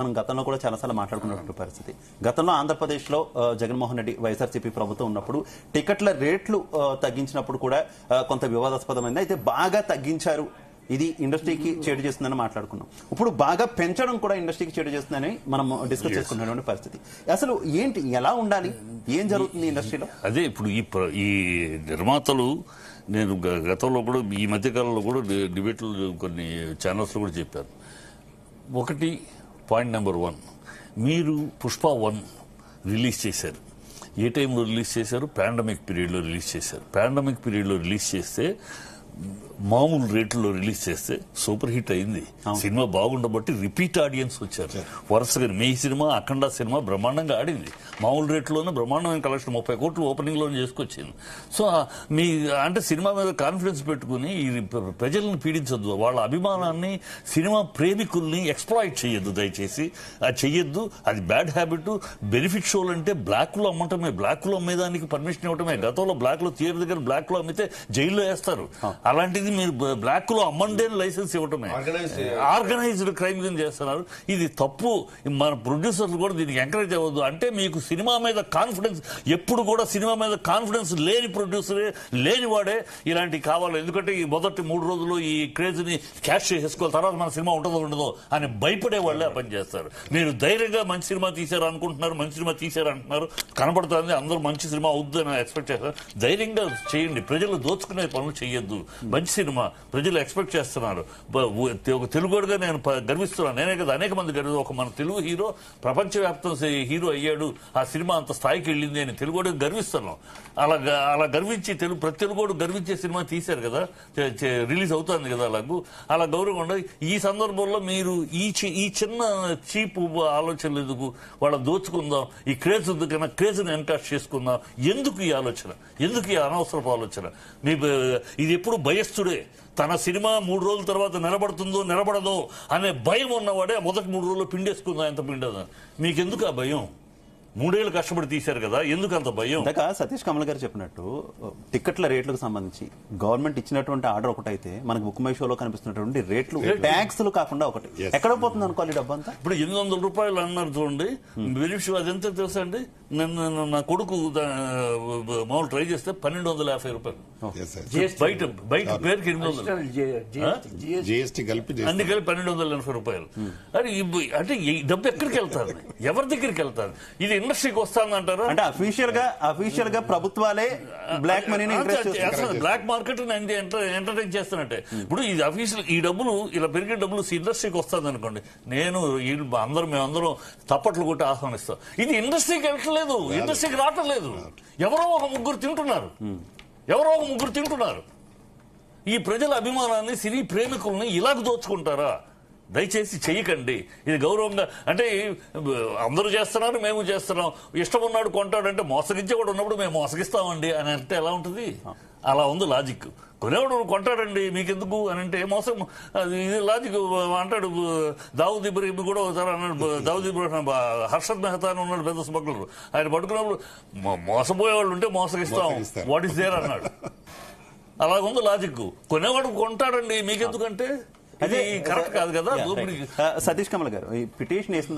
మనం గతంలో కూడా చాలాసార్లు మాట్లాడుకున్నటువంటి పరిస్థితి. గతంలో ఆంధ్రప్రదేశ్లో జగన్మోహన్ రెడ్డి వైఎస్ఆర్సీపీ ప్రభుత్వం ఉన్నప్పుడు టికెట్ల రేట్లు తగ్గించినప్పుడు కూడా కొంత వివాదాస్పదమైంది. అయితే బాగా తగ్గించారు, ఇది ఇండస్ట్రీకి చేటు చేస్తుందని మాట్లాడుకున్నాం. ఇప్పుడు బాగా పెంచడం కూడా ఇండస్ట్రీకి చేటు చేస్తుందని మనం డిస్కస్ చేసుకున్నటువంటి పరిస్థితి. అసలు ఏంటి, ఎలా ఉండాలి, ఏం జరుగుతుంది ఇండస్ట్రీలో? అదే ఇప్పుడు ఈ నిర్మాతలు, నేను గతంలో కూడా ఈ మధ్యకాలంలో కూడా డిబేట్లు కొన్ని ఛానల్స్లో కూడా చెప్పాను. ఒకటి పాయింట్ నెంబర్ 1, మీరు పుష్ప 1 రిలీజ్ చేశారు. ఏ టైంలో రిలీజ్ చేశారు? పాండమిక్ పీరియడ్లో రిలీజ్ చేశారు. పాండమిక్ పీరియడ్లో రిలీజ్ చేస్తే, మామూలు రేట్లలో రిలీజ్ చేస్తే సూపర్ హిట్ అయింది. సినిమా బాగుండబట్టి రిపీట్ ఆడియన్స్ వచ్చారు వరుసగా. మీ సినిమా, అఖండ సినిమా బ్రహ్మాండంగా ఆడింది. మామూలు రేట్లోనే బ్రహ్మాండమైన కలెక్షన్ 30 కోట్లు ఓపెనింగ్ లో చేసుకొచ్చింది. సో మీ అంటే సినిమా మీద కాన్ఫిడెన్స్ పెట్టుకుని ఈ ప్రజలను పీడించొద్దు, వాళ్ళ అభిమానాన్ని, సినిమా ప్రేమికుల్ని ఎక్స్ప్లాయిట్ చేయొద్దు దయచేసి. అది చెయ్యొద్దు, అది బ్యాడ్ హ్యాబిట్. బెనిఫిట్ షోలు అంటే బ్లాక్ లో అమ్మటమే, బ్లాక్ లో అమ్మేదానికి పర్మిషన్ ఇవ్వటమే. గతంలో బ్లాక్ లో థియేటర్ దగ్గర బ్లాక్ లో అమ్మితే జైల్లో వేస్తారు. అలాంటిది మీరు బ్లాక్ లో అమ్మండే లైసెన్స్ ఇవ్వటమే ఆర్గనైజ్డ్ క్రైమ్ కింద చేస్తున్నారు. ఇది తప్పు. మన ప్రొడ్యూసర్లు కూడా దీనికి ఎంకరేజ్ అవ్వద్దు. అంటే మీకు సినిమా మీద కాన్ఫిడెన్స్, ఎప్పుడు కూడా సినిమా మీద కాన్ఫిడెన్స్ లేని ప్రొడ్యూసరే, లేనివాడే ఇలాంటివి కావాలి. ఎందుకంటే ఈ మొదటి 3 రోజులు ఈ క్రేజ్ ని క్యాష్ చేసుకోవాలి, తర్వాత మన సినిమా ఉంటుందో ఉండదో అని భయపడే వాళ్ళే ఆ పని చేస్తారు. మీరు ధైర్యంగా మంచి సినిమా తీశారు అనుకుంటున్నారు, మంచి సినిమా తీశారు అంటున్నారు, కనపడుతుంది, అందరూ మంచి సినిమా అవుద్దని ఎక్స్పెక్ట్ చేస్తారు. ధైర్యంగా చేయండి, ప్రజలు దోచుకునే పనులు చేయొద్దు. మంచి సినిమా ప్రజలు ఎక్స్పెక్ట్ చేస్తున్నారు. ఒక తెలుగుగా నేను గర్విస్తున్నాను. నేనే కదా, అనేక మంది ఒక మన తెలుగు హీరో ప్రపంచవ్యాప్తం హీరో అయ్యాడు, ఆ సినిమా అంత స్థాయికి వెళ్ళింది అని తెలుగుడికి గర్విస్తున్నాం. అలా గర్వించి ప్రతి తెలుగుడు గర్వించే సినిమా తీశారు కదా, రిలీజ్ అవుతుంది కదా, అలా గౌరవం ఉండదు. ఈ సందర్భంలో మీరు ఈ చిన్న చీప్ ఆలోచనలు ఎందుకు? వాళ్ళ దోచుకుందాం, ఈ క్రేజ్ ఎందుకన్నా క్రేజ్ని ఎన్కాష్ చేసుకుందాం. ఎందుకు ఈ ఆలోచన, ఎందుకు ఈ అనవసరపు ఆలోచన? ఇది ఎప్పుడు భయస్థుడే. తన సినిమా 3 రోజుల తర్వాత నిలబడుతుందో నిలబడదో అనే భయం ఉన్నవాడే మొదటి 3 రోజుల్లో పిండేసుకుందా, ఎంత పిండదా? మీకెందుకు ఆ భయం? 3 ఏళ్ళు కష్టపడి తీశారు కదా, ఎందుకు అంత భయం? సతీష్ కమల్ గారు చెప్పినట్టు టికెట్ల రేట్లకు సంబంధించి గవర్నమెంట్ ఇచ్చినటువంటి ఆర్డర్ ఒకటైతే, మనకు బుక్ మై షోలో కనిపిస్తున్నటువంటి రేట్లు ట్యాక్స్లు కాకుండా ఒకటి ఎక్కడ పోతుంది అనుకోవాలి డబ్బు అంతా? ఇప్పుడు 800 రూపాయలు అన్నారు చూడండి, బెనిఫిట్ అది ఎంత తెలుసా అండి? నా కొడుకు మామూలు ట్రై చేస్తే 1250 రూపాయలు. బయట పేరుకి 800, అన్ని కలిపి 1280 రూపాయలు. అంటే ఈ డబ్బు ఎక్కడికి వెళ్తారు, ఎవరి దగ్గరికి వెళ్తారు? ఇది ఇండస్ట్రీకి వస్తుందంటారా? అంటే అఫీషియల్ గా ప్రభుత్వాలే బ్లాక్ మనీని బ్లాక్ మార్కెట్ ఎంటర్టైన్ చేస్తున్నట్టే. ఇప్పుడు ఇది అఫీషియల్, ఈ డబ్బులు ఇలా పెరిగే డబ్బులు ఇండస్ట్రీకి వస్తుంది అనుకోండి, మేమందరం తప్పట్లు కొట్టి ఆహ్వానిస్తాం. ఇది ఇండస్ట్రీకి వెళ్ళట్లేదు, ఇండస్ట్రీకి రావటం లేదు. ఎవరో ఒక ముగ్గురు తింటున్నారు. ఈ ప్రజల అభిమానాన్ని, సినీ ప్రేమికుల్ని ఇలాగ దోచుకుంటారా? దయచేసి చెయ్యకండి. ఇది గౌరవంగా, అంటే అందరూ చేస్తున్నారు, మేము చేస్తున్నాం, ఇష్టం ఉన్నాడు కొంటాడంటే, మోసగించే కూడా ఉన్నప్పుడు మేము మోసగిస్తామండి అని అంటే ఎలా ఉంటుంది? అలా ఉంది లాజిక్. కొనేవాడు కొంటాడండి, మీకెందుకు అని అంటే మోసం. ఇది లాజిక్ అంటాడు. దావుద్ ఇబ్రహీం కూడా ఒకసారి అన్నాడు. దావుద్ ఇబ్రహీం, హర్షద్ మెహతా అని ఉన్నాడు పెద్ద స్మగ్లర్. ఆయన పట్టుకున్నప్పుడు మోసపోయే వాళ్ళు ఉంటే మోసగిస్తాం, వాట్ ఈస్ దేర్ అన్నాడు. అలాగుంది లాజిక్. కొనేవాడు కొంటాడండి, మీకెందుకంటే అది కరెక్ట్ కాదు కదా. సతీష్ కమల్ గారు, ఈ పిటిషన్ వేసిన